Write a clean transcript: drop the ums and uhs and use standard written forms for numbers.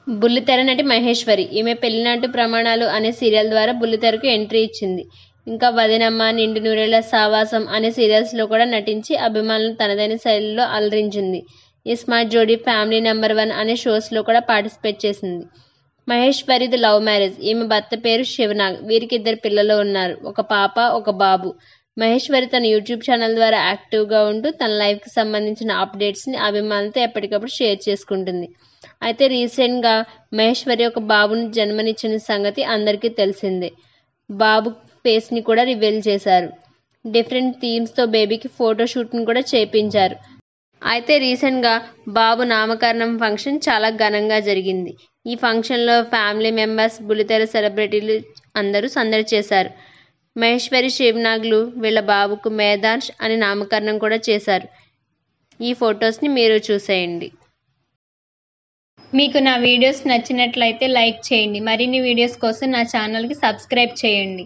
బుల్లితెర నటి మహేశ్వరి. ఈమె పెళ్లినాటి ప్రమాణాలు అనే సీరియల్ ద్వారా బుల్లితెరకు ఎంట్రీ ఇచ్చింది. ఇంకా వదినమ్మ, నిండు నూరేళ్ల సావాసం అనే సీరియల్స్లో కూడా నటించి అభిమానులను తనదైన శైలిలో అలరించింది. ఇస్మార్ట్ జోడీ, ఫ్యామిలీ నంబర్ 1 అనే షోస్లో కూడా పార్టిసిపేట్ చేసింది. మహేశ్వరిది లవ్ మ్యారేజ్. ఈమె భర్త పేరు శివనాగ్. వీరికి 2 పిల్లలు ఉన్నారు, ఒక పాప, ఒక బాబు. మహేశ్వరి తన యూట్యూబ్ ఛానల్ ద్వారా యాక్టివ్గా ఉంటూ తన లైఫ్కి సంబంధించిన అప్డేట్స్ని అభిమానులతో ఎప్పటికప్పుడు షేర్ చేసుకుంటుంది. అయితే రీసెంట్గా మహేశ్వరి ఒక బాబును జన్మనిచ్చిన సంగతి అందరికీ తెలిసిందే. బాబు ఫేస్ని కూడా రివీల్ చేశారు. డిఫరెంట్ థీమ్స్తో బేబీకి ఫోటోషూట్ని కూడా చేయించారు. అయితే రీసెంట్గా బాబు నామకరణం ఫంక్షన్ చాలా ఘనంగా జరిగింది. ఈ ఫంక్షన్లో ఫ్యామిలీ మెంబర్స్, బుల్లితెర సెలబ్రిటీలు అందరూ సందడి చేశారు. మహేశ్వరి, శివనాగ్లు వీళ్ళ బాబుకు మేధాంష్ అని నామకరణం కూడా చేశారు. ఈ ఫొటోస్ని మీరు చూసేయండి. మీకు నా వీడియోస్ నచ్చినట్లయితే లైక్ చేయండి. మరిన్ని వీడియోస్ కోసం నా ఛానల్కి సబ్స్క్రైబ్ చేయండి.